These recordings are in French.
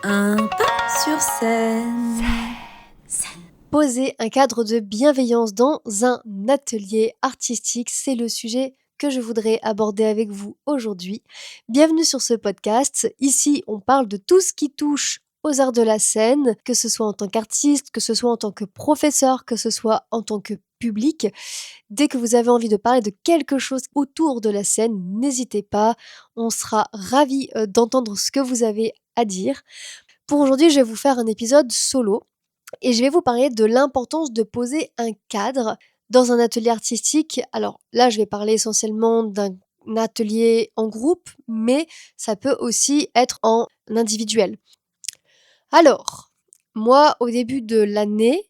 Un pas sur scène. Poser un cadre de bienveillance dans un atelier artistique, c'est le sujet que je voudrais aborder avec vous aujourd'hui. Bienvenue sur ce podcast. Ici, on parle de tout ce qui touche aux arts de la scène, que ce soit en tant qu'artiste, que ce soit en tant que professeur, que ce soit en tant que public. Dès que vous avez envie de parler de quelque chose autour de la scène, n'hésitez pas. On sera ravis d'entendre ce que vous avez à dire. Pour aujourd'hui, je vais vous faire un épisode solo et je vais vous parler de l'importance de poser un cadre dans un atelier artistique. Alors là, je vais parler essentiellement d'un atelier en groupe, mais ça peut aussi être en individuel. Alors, moi, au début de l'année,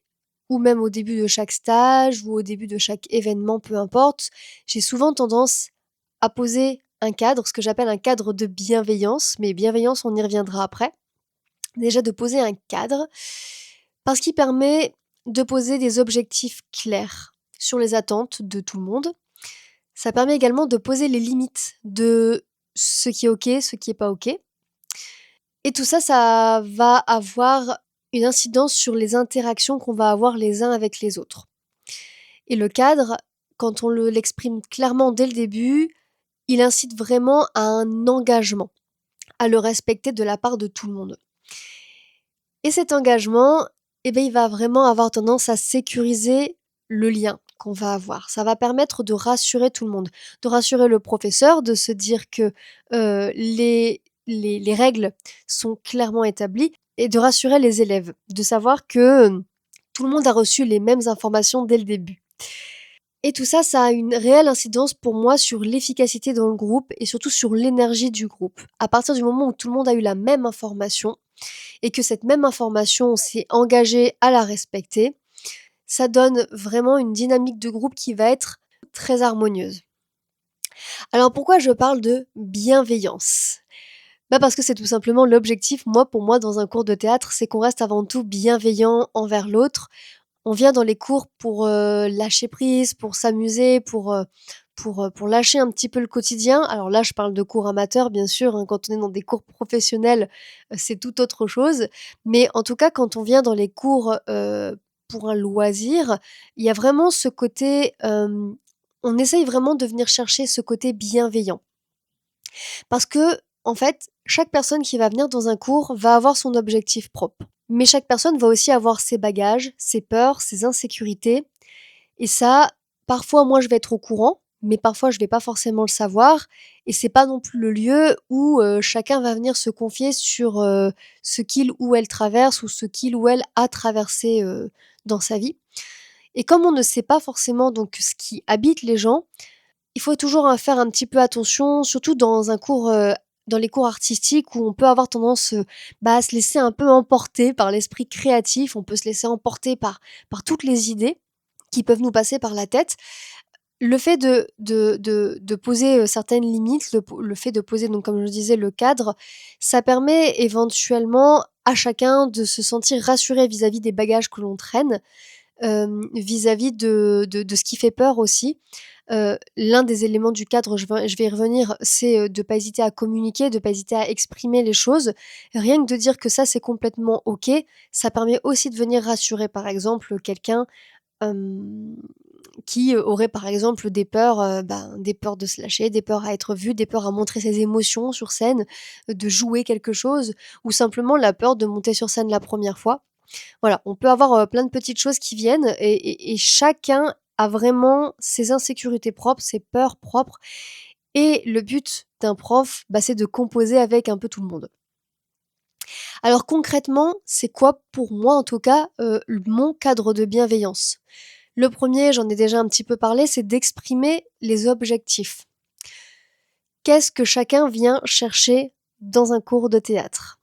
ou même au début de chaque stage, ou au début de chaque événement, peu importe, j'ai souvent tendance à poser un cadre, ce que j'appelle un cadre de bienveillance, mais bienveillance, on y reviendra après. Déjà de poser un cadre, parce qu'il permet de poser des objectifs clairs sur les attentes de tout le monde. Ça permet également de poser les limites de ce qui est OK, ce qui est pas OK. Et tout ça, ça va avoir une incidence sur les interactions qu'on va avoir les uns avec les autres. Et le cadre, quand on l'exprime clairement dès le début, il incite vraiment à un engagement, à le respecter de la part de tout le monde. Et cet engagement, il va vraiment avoir tendance à sécuriser le lien qu'on va avoir. Ça va permettre de rassurer tout le monde, de rassurer le professeur, de se dire que les règles sont clairement établies et de rassurer les élèves, de savoir que tout le monde a reçu les mêmes informations dès le début. Et tout ça, ça a une réelle incidence pour moi sur l'efficacité dans le groupe et surtout sur l'énergie du groupe. À partir du moment où tout le monde a eu la même information, et que cette même information, on s'est engagé à la respecter, ça donne vraiment une dynamique de groupe qui va être très harmonieuse. Alors pourquoi je parle de bienveillance ? Parce que c'est tout simplement l'objectif, pour moi, dans un cours de théâtre, c'est qu'on reste avant tout bienveillant envers l'autre. On vient dans les cours pour lâcher prise, pour s'amuser, pour lâcher un petit peu le quotidien. Alors là, je parle de cours amateurs, bien sûr, hein, quand on est dans des cours professionnels, c'est tout autre chose. Mais en tout cas, quand on vient dans les cours pour un loisir, il y a vraiment ce côté, on essaye vraiment de venir chercher ce côté bienveillant. Parce que, en fait, chaque personne qui va venir dans un cours va avoir son objectif propre. Mais chaque personne va aussi avoir ses bagages, ses peurs, ses insécurités. Et ça, parfois, moi, je vais être au courant, mais parfois, je vais pas forcément le savoir. Et c'est pas non plus le lieu où chacun va venir se confier sur ce qu'il ou elle traverse ou ce qu'il ou elle a traversé dans sa vie. Et comme on ne sait pas forcément donc ce qui habite les gens, il faut toujours faire un petit peu attention, surtout dans les cours artistiques où on peut avoir tendance, à se laisser un peu emporter par l'esprit créatif. On peut se laisser emporter par toutes les idées qui peuvent nous passer par la tête. Le fait de poser, certaines limites, le fait de poser donc comme je le disais le cadre, ça permet éventuellement à chacun de se sentir rassuré vis-à-vis des bagages que l'on traîne, vis-à-vis de ce qui fait peur aussi. L'un des éléments du cadre, je vais y revenir, c'est, de pas hésiter à communiquer, de pas hésiter à exprimer les choses. Rien que de dire que ça, c'est complètement OK, ça permet aussi de venir rassurer, par exemple, quelqu'un, hem, qui, aurait, par exemple, des peurs de se lâcher, des peurs à être vu, des peurs à montrer ses émotions sur scène, de jouer quelque chose ou simplement la peur de monter sur scène la première fois. Voilà, on peut avoir, plein de petites choses qui viennent et chacun a vraiment ses insécurités propres, ses peurs propres et le but d'un prof, c'est de composer avec un peu tout le monde. Alors concrètement, c'est quoi pour moi en tout cas, mon cadre de bienveillance? Le premier, j'en ai déjà un petit peu parlé, c'est d'exprimer les objectifs. Qu'est-ce que chacun vient chercher dans un cours de théâtre?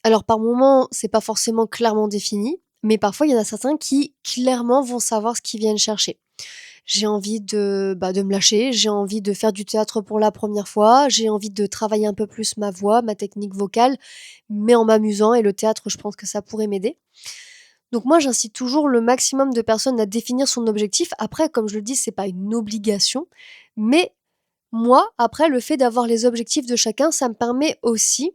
Alors par moments, c'est pas forcément clairement défini, mais parfois il y en a certains qui clairement vont savoir ce qu'ils viennent chercher. J'ai envie de me lâcher, j'ai envie de faire du théâtre pour la première fois, j'ai envie de travailler un peu plus ma voix, ma technique vocale, mais en m'amusant et le théâtre, je pense que ça pourrait m'aider. Donc moi, j'incite toujours le maximum de personnes à définir son objectif. Après, comme je le dis, c'est pas une obligation, mais moi, après, le fait d'avoir les objectifs de chacun, ça me permet aussi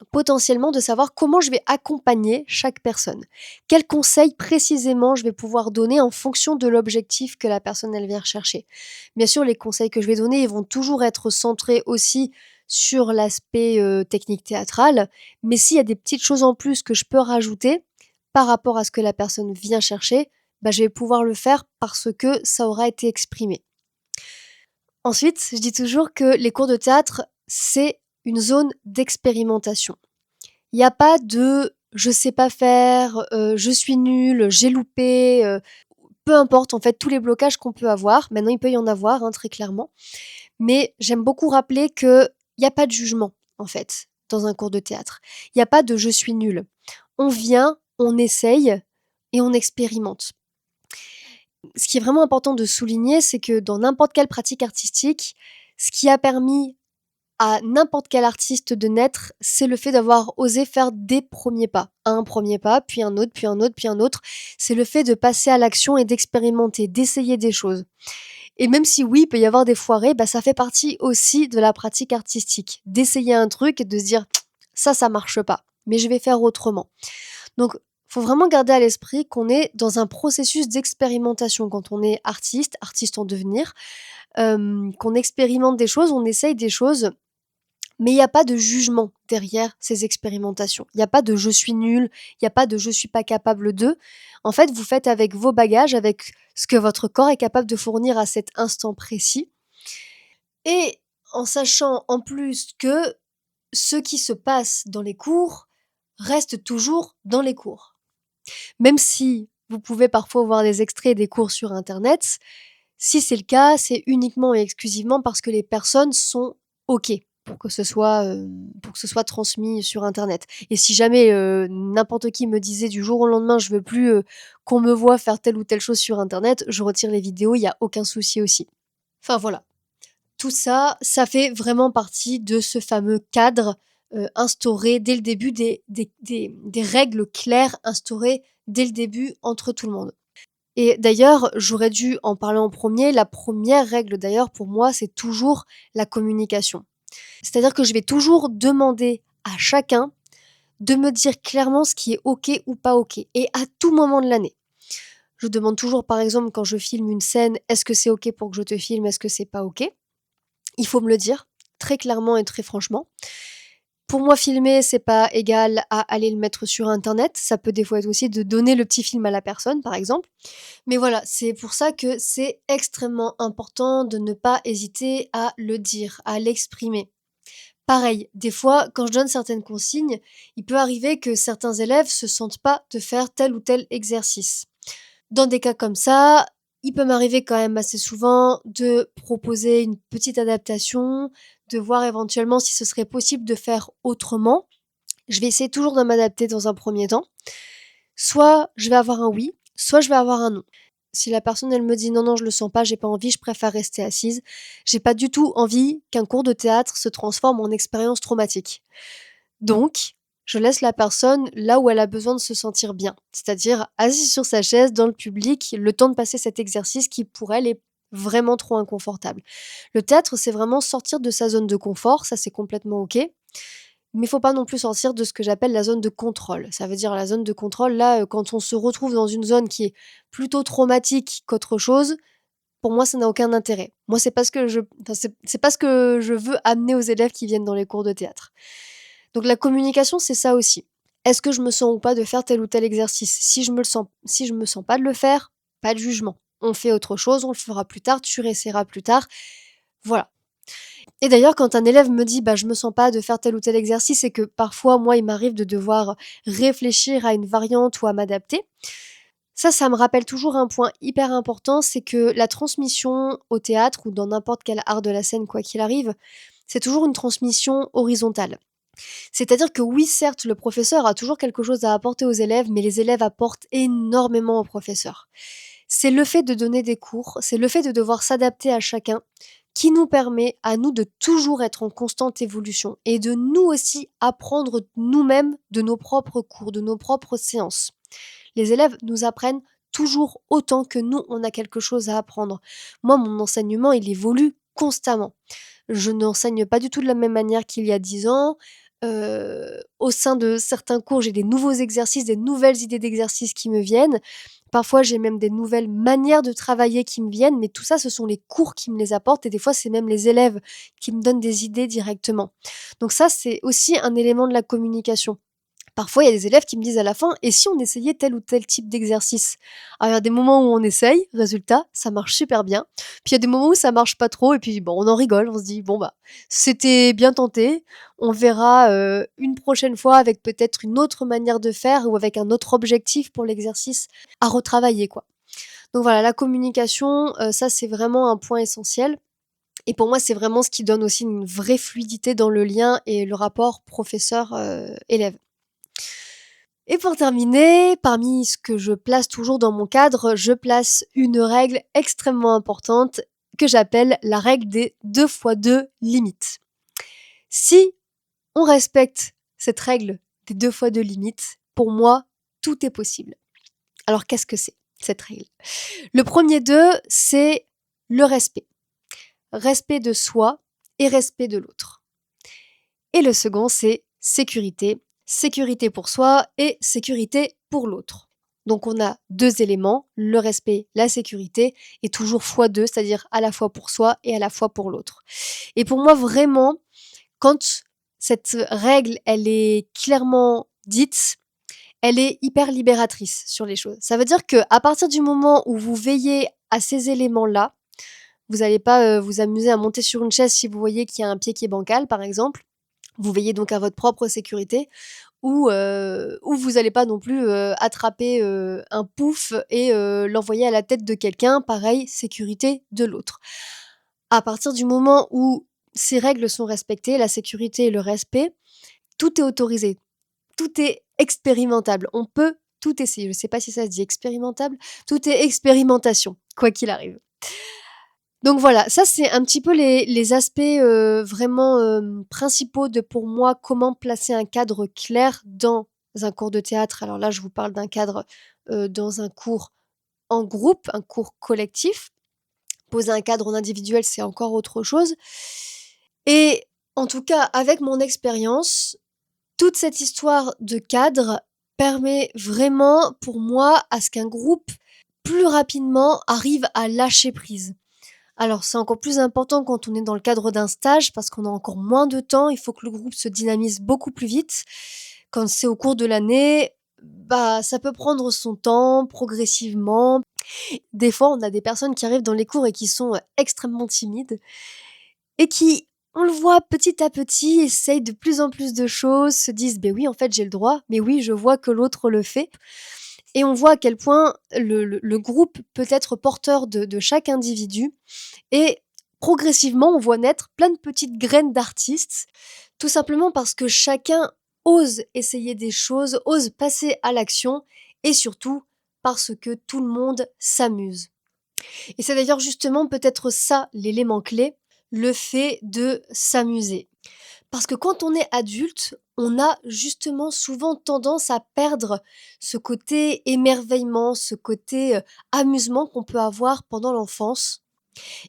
potentiellement de savoir comment je vais accompagner chaque personne. Quels conseils précisément je vais pouvoir donner en fonction de l'objectif que la personne elle vient rechercher. Bien sûr, les conseils que je vais donner, ils vont toujours être centrés aussi sur l'aspect technique théâtrale, mais s'il y a des petites choses en plus que je peux rajouter par rapport à ce que la personne vient chercher, bah, je vais pouvoir le faire parce que ça aura été exprimé. Ensuite, je dis toujours que les cours de théâtre, c'est une zone d'expérimentation. Il n'y a pas de je sais pas faire, je suis nul, j'ai loupé, peu importe en fait tous les blocages qu'on peut avoir. Maintenant, il peut y en avoir, hein, très clairement. Mais j'aime beaucoup rappeler qu'il y a pas de jugement en fait dans un cours de théâtre. Il y a pas de je suis nul. On vient, on essaye et on expérimente. Ce qui est vraiment important de souligner, c'est que dans n'importe quelle pratique artistique, ce qui a permis à n'importe quel artiste de naître, c'est le fait d'avoir osé faire des premiers pas. Un premier pas, puis un autre, puis un autre, puis un autre. C'est le fait de passer à l'action et d'expérimenter, d'essayer des choses. Et même si oui, il peut y avoir des foirés, bah, ça fait partie aussi de la pratique artistique. D'essayer un truc et de se dire ça marche pas, mais je vais faire autrement. Donc, faut vraiment garder à l'esprit qu'on est dans un processus d'expérimentation quand on est artiste, artiste en devenir, qu'on expérimente des choses, on essaye des choses, mais il n'y a pas de jugement derrière ces expérimentations. Il n'y a pas de je suis nul, il n'y a pas de je suis pas capable de. En fait, vous faites avec vos bagages, avec ce que votre corps est capable de fournir à cet instant précis. Et en sachant en plus que ce qui se passe dans les cours reste toujours dans les cours. Même si vous pouvez parfois voir des extraits des cours sur internet, si c'est le cas, c'est uniquement et exclusivement parce que les personnes sont OK pour que ce soit transmis sur internet. Et si jamais n'importe qui me disait du jour au lendemain je veux plus qu'on me voit faire telle ou telle chose sur internet, je retire les vidéos, il y a aucun souci aussi. Enfin voilà. Tout ça, ça fait vraiment partie de ce fameux cadre instauré dès le début, des règles claires instaurées dès le début entre tout le monde. Et d'ailleurs, j'aurais dû en parler en premier. La première règle d'ailleurs pour moi, c'est toujours la communication. C'est-à-dire que je vais toujours demander à chacun de me dire clairement ce qui est OK ou pas OK, et à tout moment de l'année. Je demande toujours par exemple quand je filme une scène, est-ce que c'est OK pour que je te filme, est-ce que c'est pas OK? Il faut me le dire, très clairement et très franchement. Pour moi, filmer, c'est pas égal à aller le mettre sur internet. Ça peut des fois être aussi de donner le petit film à la personne, par exemple. Mais voilà, c'est pour ça que c'est extrêmement important de ne pas hésiter à le dire, à l'exprimer. Pareil, des fois, quand je donne certaines consignes, il peut arriver que certains élèves se sentent pas de faire tel ou tel exercice. Dans des cas comme ça, il peut m'arriver quand même assez souvent de proposer une petite adaptation, de voir éventuellement si ce serait possible de faire autrement. Je vais essayer toujours de m'adapter dans un premier temps. Soit je vais avoir un oui, soit je vais avoir un non. Si la personne elle me dit non, je le sens pas, j'ai pas envie, je préfère rester assise. J'ai pas du tout envie qu'un cours de théâtre se transforme en expérience traumatique. Donc, je laisse la personne là où elle a besoin de se sentir bien, c'est-à-dire assise sur sa chaise dans le public, le temps de passer cet exercice qui pour elle est vraiment trop inconfortable. Le théâtre, c'est vraiment sortir de sa zone de confort, ça c'est complètement OK. Mais il faut pas non plus sortir de ce que j'appelle la zone de contrôle. Ça veut dire la zone de contrôle, là, quand on se retrouve dans une zone qui est plutôt traumatique qu'autre chose, pour moi, ça n'a aucun intérêt. Moi, c'est pas ce que c'est pas ce que je veux amener aux élèves qui viennent dans les cours de théâtre. Donc la communication, c'est ça aussi. Est-ce que je me sens ou pas de faire tel ou tel exercice? Si je me sens pas de le faire, pas de jugement. On fait autre chose, on le fera plus tard, tu réessayeras plus tard. Voilà. Et d'ailleurs, quand un élève me dit, bah, je me sens pas de faire tel ou tel exercice et que parfois, moi, il m'arrive de devoir réfléchir à une variante ou à m'adapter, ça me rappelle toujours un point hyper important, c'est que la transmission au théâtre ou dans n'importe quel art de la scène, quoi qu'il arrive, c'est toujours une transmission horizontale. C'est-à-dire que oui, certes, le professeur a toujours quelque chose à apporter aux élèves, mais les élèves apportent énormément au professeur. C'est le fait de donner des cours, c'est le fait de devoir s'adapter à chacun qui nous permet à nous de toujours être en constante évolution et de nous aussi apprendre nous-mêmes de nos propres cours, de nos propres séances. Les élèves nous apprennent toujours autant que nous, on a quelque chose à apprendre. Moi, mon enseignement, il évolue constamment. Je n'enseigne pas du tout de la même manière qu'il y a 10 ans. au sein de certains cours, j'ai des nouveaux exercices, des nouvelles idées d'exercices qui me viennent. Parfois, j'ai même des nouvelles manières de travailler qui me viennent, mais tout ça, ce sont les cours qui me les apportent et des fois, c'est même les élèves qui me donnent des idées directement. Donc ça, c'est aussi un élément de la communication. Parfois, il y a des élèves qui me disent à la fin: «Et si on essayait tel ou tel type d'exercice?» Alors, il y a des moments où on essaye, résultat, ça marche super bien. Puis il y a des moments où ça marche pas trop et puis bon, on en rigole, on se dit: «Bon bah, c'était bien tenté, on verra, une prochaine fois avec peut-être une autre manière de faire ou avec un autre objectif pour l'exercice à retravailler, quoi». Donc voilà, la communication, ça c'est vraiment un point essentiel et pour moi, c'est vraiment ce qui donne aussi une vraie fluidité dans le lien et le rapport professeur, élève. Et pour terminer, parmi ce que je place toujours dans mon cadre, je place une règle extrêmement importante que j'appelle la règle des 2 fois 2 limites. Si on respecte cette règle des 2 fois 2 limites, pour moi, tout est possible. Alors qu'est-ce que c'est, cette règle? Le premier d'eux, c'est le respect. Respect de soi et respect de l'autre. Et le second, c'est sécurité. Sécurité pour soi et sécurité pour l'autre. Donc on a 2 éléments, le respect, la sécurité, et toujours fois 2, c'est-à-dire à la fois pour soi et à la fois pour l'autre. Et pour moi, vraiment, quand cette règle, elle est clairement dite, elle est hyper libératrice sur les choses. Ça veut dire que à partir du moment où vous veillez à ces éléments-là, vous n'allez pas, vous amuser à monter sur une chaise si vous voyez qu'il y a un pied qui est bancal, par exemple. Vous veillez donc à votre propre sécurité ou vous allez pas non plus, attraper, un pouf et l'envoyer à la tête de quelqu'un. Pareil, sécurité de l'autre. À partir du moment où ces règles sont respectées, la sécurité et le respect, tout est autorisé, tout est expérimentable. On peut tout essayer. Je sais pas si ça se dit expérimentable? Tout est expérimentation, quoi qu'il arrive. Donc voilà, ça c'est un petit peu les aspects, vraiment, principaux de pour moi comment placer un cadre clair dans un cours de théâtre. Alors là, je vous parle d'un cadre, dans un cours en groupe, un cours collectif. Poser un cadre en individuel, c'est encore autre chose et en tout cas, avec mon expérience, toute cette histoire de cadre permet vraiment, pour moi, à ce qu'un groupe, plus rapidement, arrive à lâcher prise. Alors, c'est encore plus important quand on est dans le cadre d'un stage parce qu'on a encore moins de temps. Il faut que le groupe se dynamise beaucoup plus vite. Quand c'est au cours de l'année, bah, ça peut prendre son temps progressivement. Des fois, on a des personnes qui arrivent dans les cours et qui sont extrêmement timides et qui, on le voit petit à petit, essayent de plus en plus de choses, se disent, ben oui, en fait, j'ai le droit, mais oui, je vois que l'autre le fait. Et on voit à quel point le groupe peut être porteur de chaque individu et progressivement, on voit naître plein de petites graines d'artistes, tout simplement parce que chacun ose essayer des choses, ose passer à l'action et surtout parce que tout le monde s'amuse. Et c'est d'ailleurs justement peut-être ça l'élément clé, le fait de s'amuser. Parce que quand on est adulte, on a justement souvent tendance à perdre ce côté émerveillement, ce côté amusement qu'on peut avoir pendant l'enfance.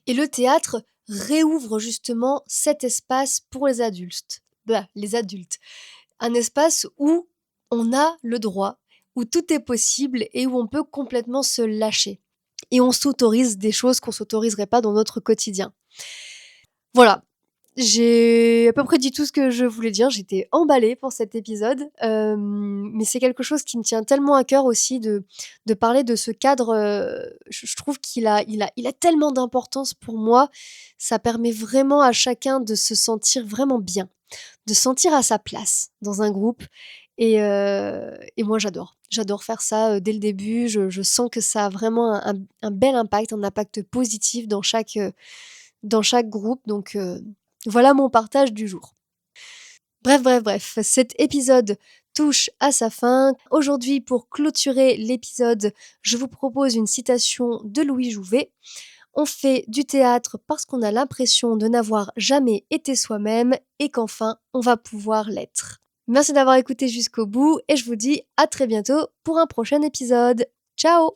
Et le théâtre réouvre justement cet espace pour les adultes. Bah, les adultes. Un espace où on a le droit, où tout est possible et où on peut complètement se lâcher. Et on s'autorise des choses qu'on s'autoriserait pas dans notre quotidien. Voilà, j'ai à peu près dit tout ce que je voulais dire. J'étais emballée pour cet épisode, mais c'est quelque chose qui me tient tellement à cœur aussi de parler de ce cadre, je trouve qu'il a tellement d'importance pour moi. Ça permet vraiment à chacun de se sentir vraiment bien, de se sentir à sa place dans un groupe et moi j'adore. J'adore faire ça, dès le début. Je sens que ça a vraiment un bel impact, un impact positif dans chaque groupe donc voilà mon partage du jour. Bref, cet épisode touche à sa fin. Aujourd'hui, pour clôturer l'épisode, je vous propose une citation de Louis Jouvet. On fait du théâtre parce qu'on a l'impression de n'avoir jamais été soi-même et qu'enfin, on va pouvoir l'être. Merci d'avoir écouté jusqu'au bout et je vous dis à très bientôt pour un prochain épisode. Ciao!